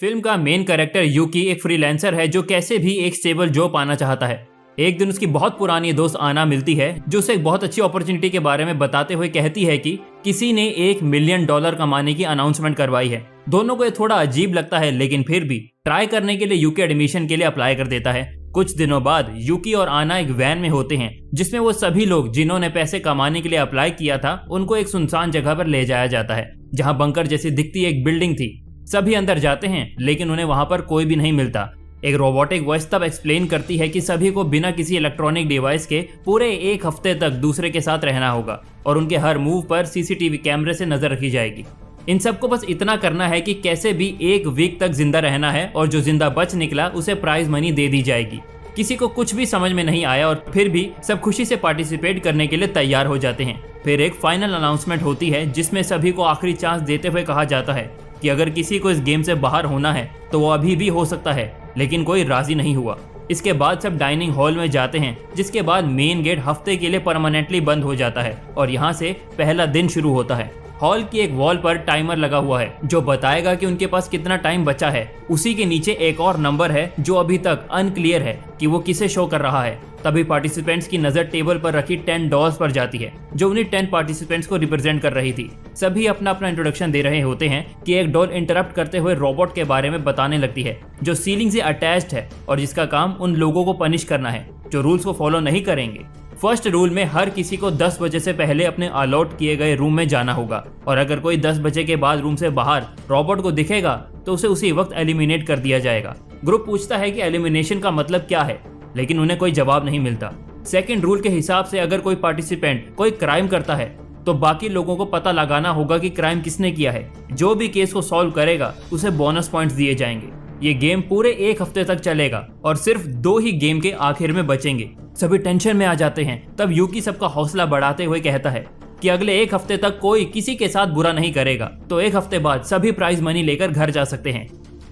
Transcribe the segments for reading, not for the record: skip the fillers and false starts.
Film का main character यूकी एक freelancer है जो कैसे भी एक स्टेबल जॉब पाना चाहता है। एक दिन उसकी बहुत पुरानी दोस्त आना मिलती है जो उसे एक बहुत अच्छी अपॉर्चुनिटी के बारे में बताते हुए कहती है कि किसी ने $1 मिलियन कमाने की अनाउंसमेंट करवाई है। दोनों को ये थोड़ा अजीब लगता है, लेकिन फिर भी ट्राई करने के लिए यूकी एडमिशन के लिए अप्लाई कर देता है। कुछ दिनों बाद यूकी और आना एक वैन में होते हैं जिसमें वो सभी लोग जिन्होंने पैसे कमाने के लिए अप्लाई किया था उनको एक सुनसान जगह पर ले जाया जाता है जहां बंकर जैसी दिखती एक बिल्डिंग थी। सभी अंदर जाते हैं लेकिन उन्हें वहां पर कोई भी नहीं मिलता। एक रोबोटिक वॉइस तब एक्सप्लेन करती है कि सभी को बिना किसी इलेक्ट्रॉनिक डिवाइस के पूरे 1 हफ्ते तक दूसरे के साथ रहना होगा और उनके हर मूव पर सीसीटीवी कैमरे से नजर रखी जाएगी। इन सबको बस इतना करना है कि कैसे भी 1 वीक तक जिंदा रहना है और जो जिंदा बच निकला उसे प्राइज मनी दे दी जाएगी। किसी को कुछ भी समझ में नहीं आया और फिर भी सब खुशी से पार्टिसिपेट करने के लिए तैयार हो जाते हैं। फिर एक फाइनल अनाउंसमेंट होती है जिसमें सभी को आखिरी चांस देते हुए कहा जाता है कि अगर किसी को इस गेम से बाहर होना है तो वो अभी भी हो सकता है, लेकिन कोई राजी नहीं हुआ। इसके बाद सब डाइनिंग हॉल में जाते हैं जिसके बाद मेन गेट हफ्ते के लिए परमानेंटली बंद हो जाता है और यहाँ से पहला दिन शुरू होता है। हॉल की एक वॉल पर टाइमर लगा हुआ है जो बताएगा कि उनके पास कितना टाइम बचा है। उसी के नीचे एक और नंबर है जो अभी तक अनक्लियर है कि वो किसे शो कर रहा है। तभी पार्टिसिपेंट्स की नजर टेबल पर रखी 10 डॉल्स पर जाती है जो उन्हीं 10 पार्टिसिपेंट्स को रिप्रेजेंट कर रही थी। सभी अपना अपना इंट्रोडक्शन दे रहे होते हैं कि एक डॉल इंटरप्ट करते हुए रोबोट के बारे में बताने लगती है जो सीलिंग से अटैच्ड है और जिसका काम उन लोगों को पनिश करना है जो रूल्स को फॉलो नहीं करेंगे। फर्स्ट रूल में हर किसी को 10 बजे से पहले अपने अलॉट किए गए रूम में जाना होगा और अगर कोई 10 बजे के बाद रूम से बाहर रोबोट को दिखेगा तो उसे उसी वक्त एलिमिनेट कर दिया जाएगा। ग्रुप पूछता है कि एलिमिनेशन का मतलब क्या है, लेकिन उन्हें कोई जवाब नहीं मिलता। सेकंड रूल के हिसाब से अगर कोई पार्टिसिपेंट कोई क्राइम करता है तो बाकी लोगों को पता लगाना होगा कि क्राइम किसने किया है। जो भी केस को सॉल्व करेगा उसे बोनस पॉइंट्स दिए जाएंगे। ये गेम पूरे 1 हफ्ते तक चलेगा और सिर्फ 2 ही गेम के आखिर में बचेंगे। सभी टेंशन में आ जाते हैं। तब यूकी सबका हौसला बढ़ाते हुए कहता है कि अगले 1 हफ्ते तक कोई किसी के साथ बुरा नहीं करेगा, तो 1 हफ्ते बाद सभी प्राइज मनी लेकर घर जा सकते हैं।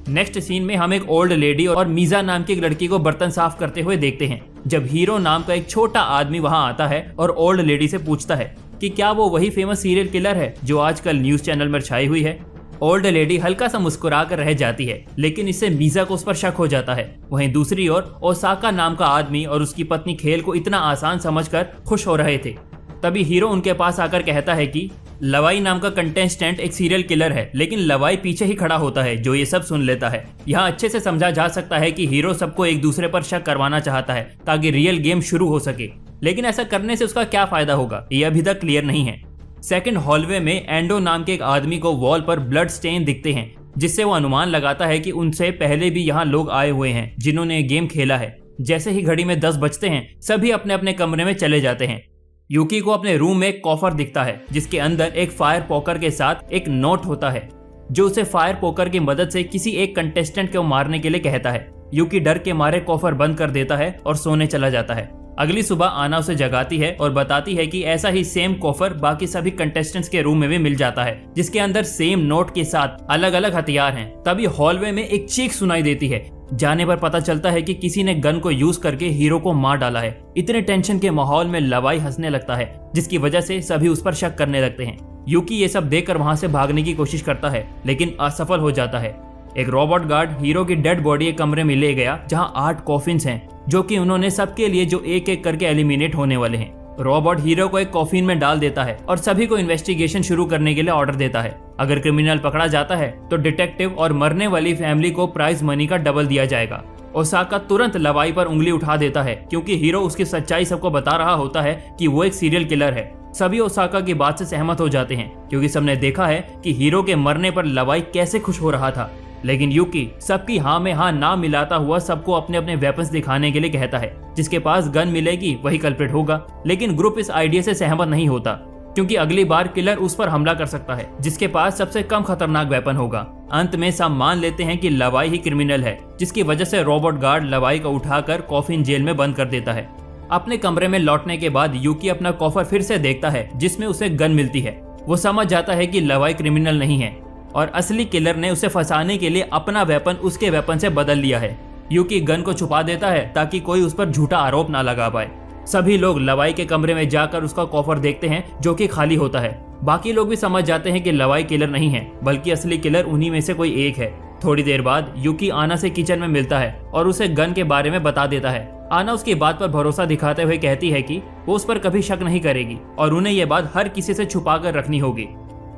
नेक्स्ट सीन में हम एक ओल्ड लेडी और मीजा नाम की एक लड़की को बर्तन साफ करते हुए देखते हैं जब हीरो नाम का एक छोटा आदमी वहां आता है और ओल्ड लेडी से पूछता है कि क्या वो वही फेमस सीरियल किलर है जो आजकल न्यूज चैनल में छाई हुई है। ओल्ड लेडी हल्का सा मुस्कुरा कर रह जाती है, लेकिन इससे मीजा को उस पर शक हो जाता है। वहीं दूसरी ओर ओसाका नाम का आदमी और उसकी पत्नी खेल को इतना आसान समझकर खुश हो रहे थे। तभी हीरो उनके पास आकर कहता है कि लवाई नाम का कंटेस्टेंट एक सीरियल किलर है, लेकिन लवाई पीछे ही खड़ा होता है जो ये सब सुन लेता है। यहाँ अच्छे से समझा जा सकता है कि हीरो सबको एक दूसरे पर शक करवाना चाहता है ताकि रियल गेम शुरू हो सके, लेकिन ऐसा करने से उसका क्या फायदा होगा ये अभी तक क्लियर नहीं है। सेकंड हॉलवे में एंडो नाम के एक आदमी को वॉल पर ब्लड स्टेन दिखते हैं जिससे वो अनुमान लगाता है कि उनसे पहले भी यहाँ लोग आए हुए हैं जिन्होंने गेम खेला है। जैसे ही घड़ी में 10 बजते हैं सभी अपने अपने कमरे में चले जाते हैं। यूकी को अपने रूम में एक कॉफर दिखता है जिसके अंदर एक फायर पोकर के साथ एक नोट होता है जो उसे फायर पोकर की मदद से किसी एक कंटेस्टेंट को मारने के लिए कहता है। यूकी डर के मारे कॉफर बंद कर देता है और सोने चला जाता है। अगली सुबह आना उसे जगाती है और बताती है कि ऐसा ही सेम कॉफर बाकी सभी कंटेस्टेंट्स के रूम में भी मिल जाता है जिसके अंदर सेम नोट के साथ अलग अलग हथियार हैं। तभी हॉलवे में एक चीख सुनाई देती है। जाने पर पता चलता है कि किसी ने गन को यूज करके हीरो को मार डाला है। इतने टेंशन के माहौल में लवाई हंसने लगता है जिसकी वजह से सभी उस पर शक करने लगते हैं। यूकी ये सब देखकर वहां से भागने की कोशिश करता है लेकिन असफल हो जाता है। एक रोबोट गार्ड हीरो की डेड बॉडी एक कमरे में ले गया जहां 8 कॉफिन्स हैं जो कि उन्होंने सबके लिए जो एक एक करके एलिमिनेट होने वाले हैं। रोबोट हीरो को एक कॉफिन में डाल देता है और सभी को इन्वेस्टिगेशन शुरू करने के लिए ऑर्डर देता है। अगर क्रिमिनल पकड़ा जाता है तो डिटेक्टिव और मरने वाली फैमिली को प्राइज मनी का डबल दिया जाएगा। ओसाका तुरंत लवाई पर उंगली उठा देता है क्योंकि हीरो उसकी सच्चाई सबको बता रहा होता है कि वो एक सीरियल किलर है। सभी ओसाका की बात से सहमत हो जाते हैं क्योंकि सबने देखा है कि हीरो के मरने पर लवाई कैसे खुश हो रहा था। लेकिन यूकी सबकी हाँ में हाँ ना मिलाता हुआ सबको अपने अपने वेपन्स दिखाने के लिए कहता है। जिसके पास गन मिलेगी वही कल्प्रिट होगा, लेकिन ग्रुप इस आइडिया से सहमत नहीं होता क्योंकि अगली बार किलर उस पर हमला कर सकता है जिसके पास सबसे कम खतरनाक वेपन होगा। अंत में सब मान लेते हैं कि लवाई ही क्रिमिनल है, जिसकी वजह से रोबोट गार्ड लवाई को उठाकर कॉफिन जेल में बंद कर देता है। अपने कमरे में लौटने के बाद यूकी अपना कॉफर फिर से देखता है जिसमें उसे गन मिलती है। वो समझ जाता है कि लवाई क्रिमिनल नहीं है और असली किलर ने उसे फंसाने के लिए अपना वेपन उसके वेपन से बदल लिया है। यूकी गन को छुपा देता है ताकि कोई उस पर झूठा आरोप ना लगा पाए। सभी लोग लवाई के कमरे में जाकर उसका कॉफर देखते हैं जो कि खाली होता है। बाकी लोग भी समझ जाते हैं कि लवाई किलर नहीं है बल्कि असली किलर उन्हीं में से कोई एक है। थोड़ी देर बाद यूकी आना से किचन में मिलता है और उसे गन के बारे में बता देता है। आना उसकी बात पर भरोसा दिखाते हुए कहती है कि वो उस पर कभी शक नहीं करेगी और उन्हें यह बात हर किसी से छुपा कर रखनी होगी।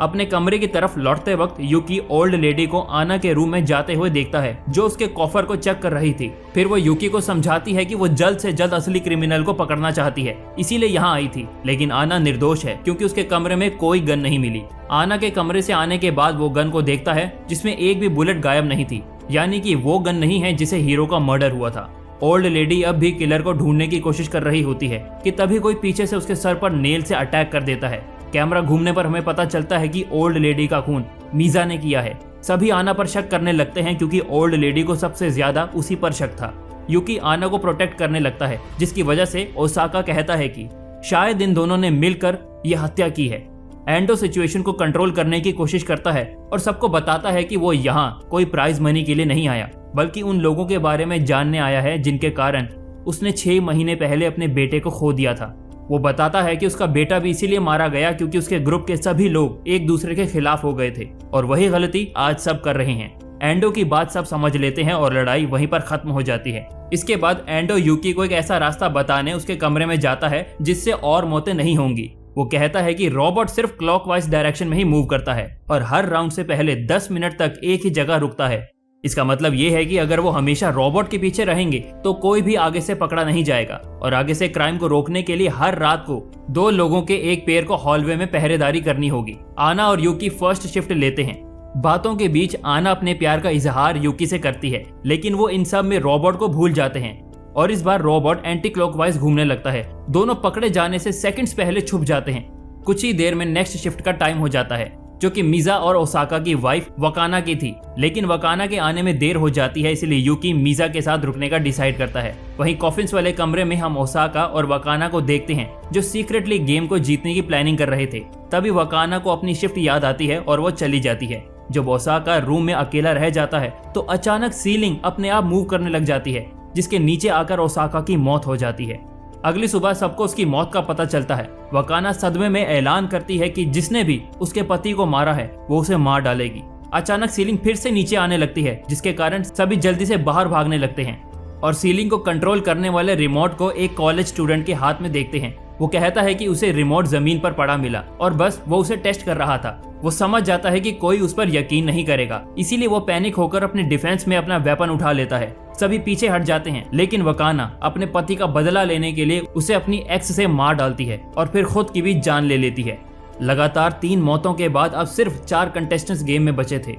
अपने कमरे की तरफ लौटते वक्त यूकी ओल्ड लेडी को आना के रूम में जाते हुए देखता है, जो उसके कॉफर को चेक कर रही थी। फिर वो यूकी को समझाती है कि वो जल्द से जल्द असली क्रिमिनल को पकड़ना चाहती है, इसीलिए यहाँ आई थी। लेकिन आना निर्दोष है क्योंकि उसके कमरे में कोई गन नहीं मिली। आना के कमरे से आने के बाद वो गन को देखता है जिसमें एक भी बुलेट गायब नहीं थी, यानी कि वो गन नहीं है जिसे हीरो का मर्डर हुआ था। ओल्ड लेडी अब भी किलर को ढूंढने की कोशिश कर रही होती है कि तभी कोई पीछे से उसके सर पर नेल से अटैक कर देता है। कैमरा घूमने पर हमें पता चलता है कि ओल्ड लेडी का खून मीजा ने किया है। सभी आना पर शक करने लगते हैं क्योंकि ओल्ड लेडी को सबसे ज्यादा उसी पर शक था। यूकी आना को प्रोटेक्ट करने लगता है, जिसकी वजह से ओसाका कहता है कि शायद इन दोनों ने मिलकर यह हत्या की है। एंडो सिचुएशन को कंट्रोल करने की कोशिश करता है और सबको बताता है कि वो यहाँ कोई प्राइज मनी के लिए नहीं आया, बल्कि उन लोगों के बारे में जानने आया है जिनके कारण उसने 6 महीने पहले अपने बेटे को खो दिया था। वो बताता है कि उसका बेटा भी इसीलिए मारा गया क्योंकि उसके ग्रुप के सभी लोग एक दूसरे के खिलाफ हो गए थे और वही गलती आज सब कर रहे हैं। एंडो की बात सब समझ लेते हैं और लड़ाई वहीं पर खत्म हो जाती है। इसके बाद एंडो यूकी को एक ऐसा रास्ता बताने उसके कमरे में जाता है जिससे और मौतें नहीं होंगी। वो कहता है कि रोबोट सिर्फ क्लॉकवाइज डायरेक्शन में ही मूव करता है और हर राउंड से पहले 10 मिनट तक एक ही जगह रुकता है। इसका मतलब ये है कि अगर वो हमेशा रोबोट के पीछे रहेंगे तो कोई भी आगे से पकड़ा नहीं जाएगा और आगे से क्राइम को रोकने के लिए हर रात को 2 लोगों के एक पेयर को हॉलवे में पहरेदारी करनी होगी। आना और यूकी फर्स्ट शिफ्ट लेते हैं। बातों के बीच आना अपने प्यार का इजहार यूकी से करती है, लेकिन वो इन सब में रोबोट को भूल जाते हैं और इस बार रोबोट एंटी क्लॉकवाइज घूमने लगता है। दोनों पकड़े जाने से सेकंड्स पहले छुप जाते हैं। कुछ ही देर में नेक्स्ट शिफ्ट का टाइम हो जाता है, जो कि मीजा और ओसाका की वाइफ वकाना की थी। लेकिन वकाना के आने में देर हो जाती है, इसलिए यूकी मीजा के साथ रुकने का डिसाइड करता है। वहीं कॉफिन्स वाले कमरे में हम ओसाका और वकाना को देखते हैं, जो सीक्रेटली गेम को जीतने की प्लानिंग कर रहे थे। तभी वकाना को अपनी शिफ्ट याद आती है और वो चली जाती है। जब ओसाका रूम में अकेला रह जाता है तो अचानक सीलिंग अपने आप मूव करने लग जाती है, जिसके नीचे आकर ओसाका की मौत हो जाती है। अगली सुबह सबको उसकी मौत का पता चलता है। वकाना सदमे में ऐलान करती है कि जिसने भी उसके पति को मारा है वो उसे मार डालेगी। अचानक सीलिंग फिर से नीचे आने लगती है, जिसके कारण सभी जल्दी से बाहर भागने लगते हैं और सीलिंग को कंट्रोल करने वाले रिमोट को एक कॉलेज स्टूडेंट के हाथ में देखते हैं। वो कहता है कि उसे रिमोट जमीन पर पड़ा मिला और बस वो उसे टेस्ट कर रहा था। वो समझ जाता है कि कोई उस पर यकीन नहीं करेगा, इसीलिए वो पैनिक होकर अपने डिफेंस में अपना वेपन उठा लेता है। सभी पीछे हट जाते हैं, लेकिन वकाना अपने पति का बदला लेने के लिए उसे अपनी एक्स से मार डालती है और फिर खुद की भी जान ले लेती है। लगातार 3 मौतों के बाद अब सिर्फ 4 कंटेस्टेंट्स गेम में बचे थे।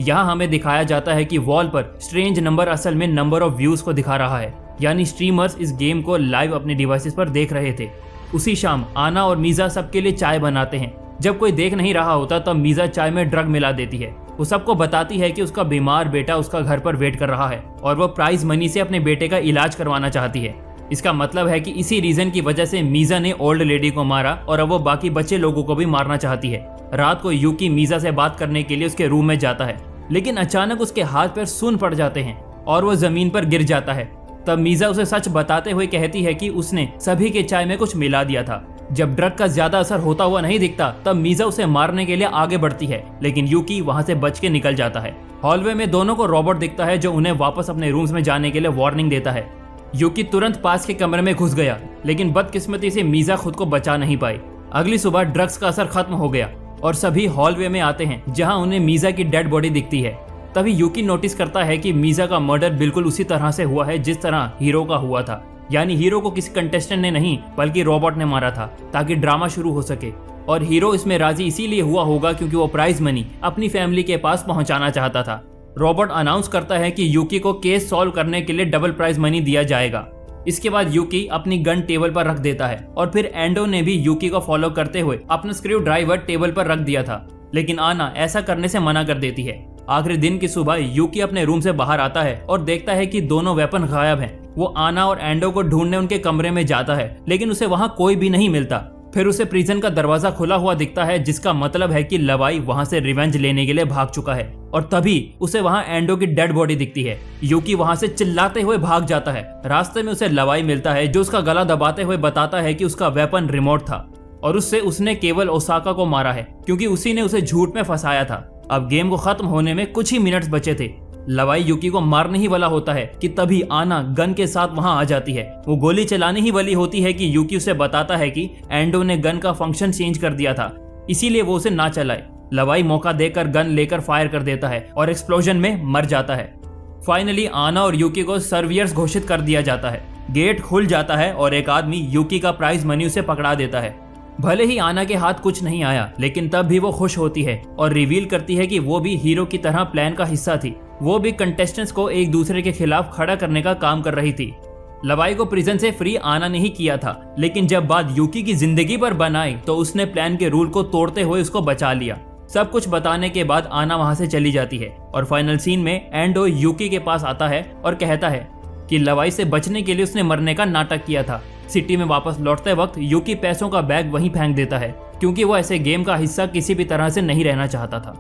यहाँ हमें दिखाया जाता है कि वॉल पर स्ट्रेंज नंबर असल में नंबर ऑफ व्यूज को दिखा रहा है, यानी स्ट्रीमर्स इस गेम को लाइव अपने डिवाइसेस पर देख रहे थे। उसी शाम आना और मीजा सबके लिए चाय बनाते हैं। जब कोई देख नहीं रहा होता तब मीजा चाय में ड्रग मिला देती है। वो सबको बताती है कि उसका बीमार बेटा उसका घर पर वेट कर रहा है और वो प्राइज मनी से अपने बेटे का इलाज करवाना चाहती है। इसका मतलब है कि इसी रीजन की वजह से मीजा ने ओल्ड लेडी को मारा और अब वो बाकी बचे लोगों को भी मारना चाहती है। रात को यूकी मीजा से बात करने के लिए उसके रूम में जाता है, लेकिन अचानक उसके हाथ पैर सून पड़ जाते हैं और वो जमीन पर गिर जाता है। तब मीजा उसे सच बताते हुए कहती है कि उसने सभी के चाय में कुछ मिला दिया था। जब ड्रग का ज्यादा असर होता हुआ नहीं दिखता तब मीजा उसे मारने के लिए आगे बढ़ती है, लेकिन यूकी वहां से बच के निकल जाता है। हॉलवे में दोनों को रोबोट दिखता है, जो उन्हें वापस अपने रूम्स में जाने के लिए वार्निंग देता है। यूकी तुरंत पास के कमरे में घुस गया, लेकिन बदकिस्मती से मीजा खुद को बचा नहीं पाई। अगली सुबह ड्रग्स का असर खत्म हो गया और सभी हॉलवे में आते हैं, जहां उन्हें मीजा की डेड बॉडी दिखती है। तभी यूकी नोटिस करता है कि मीजा का मर्डर बिल्कुल उसी तरह से हुआ है जिस तरह हीरो का हुआ था, यानी हीरो को किसी कंटेस्टेंट ने नहीं बल्कि रोबोट ने मारा था ताकि ड्रामा शुरू हो सके। और हीरो इसमें राजी इसीलिए हुआ होगा क्योंकि वो प्राइज मनी अपनी फैमिली के पास पहुंचाना चाहता था। रोबोट अनाउंस करता है कि यूकी को केस सॉल्व करने के लिए डबल प्राइज मनी दिया जाएगा। इसके बाद यूकी अपनी गन टेबल पर रख देता है और फिर एंडो ने भी यूकी को फॉलो करते हुए अपना स्क्रू ड्राइवर टेबल पर रख दिया था, लेकिन आना ऐसा करने से मना कर देती है। आखिरी दिन की सुबह यूकी अपने रूम से बाहर आता है और देखता है कि दोनों वेपन गायब हैं। वो आना और एंडो को ढूंढने उनके कमरे में जाता है, लेकिन उसे वहां कोई भी नहीं मिलता। फिर उसे प्रिजन का दरवाजा खुला हुआ दिखता है, जिसका मतलब है कि लवाई वहां से रिवेंज लेने के लिए भाग चुका है। और तभी उसे वहां एंडो की डेड बॉडी दिखती है। यूकी वहां से चिल्लाते हुए भाग जाता है। रास्ते में उसे लवाई मिलता है, जो उसका गला दबाते हुए बताता है कि उसका वेपन रिमोट था और उससे उसने केवल ओसाका को मारा है क्योंकि उसी ने उसे झूठ में फंसाया था। अब गेम को खत्म होने में कुछ ही मिनट्स बचे थे। लवाई यूकी को मारने ही वाला होता है कि तभी आना गन के साथ वहां आ जाती है। वो गोली चलाने ही वाली होती है कि यूकी उसे बताता है कि एंडो ने गन का फंक्शन चेंज कर दिया था, इसीलिए वो उसे ना चलाए। लवाई मौका देकर गन लेकर फायर कर देता है और एक्सप्लोजन में मर जाता है। फाइनली आना और यूकी को सर्वियर्स घोषित कर दिया जाता है। गेट खुल जाता है और एक आदमी यूकी का प्राइज मनी उसे पकड़ा देता है। भले ही आना के हाथ कुछ नहीं आया, लेकिन तब भी वो खुश होती है और रिवील करती है कि वो भी हीरो की तरह प्लान का हिस्सा थी। वो भी कंटेस्टेंट्स को एक दूसरे के खिलाफ खड़ा करने का काम कर रही थी। लवाई को प्रिजन से फ्री आना नहीं किया था, लेकिन जब बात यूकी की जिंदगी पर बन आई तो उसने प्लान के रूल को तोड़ते हुए उसको बचा लिया। सब कुछ बताने के बाद आना वहां से चली जाती है और फाइनल सीन में एंडो यूकी के पास आता है और कहता है कि लवाई से बचने के लिए उसने मरने का नाटक किया था। सिटी में वापस लौटते वक्त यूकी पैसों का बैग वहीं फेंक देता है, क्योंकि वो ऐसे गेम का हिस्सा किसी भी तरह से नहीं रहना चाहता था।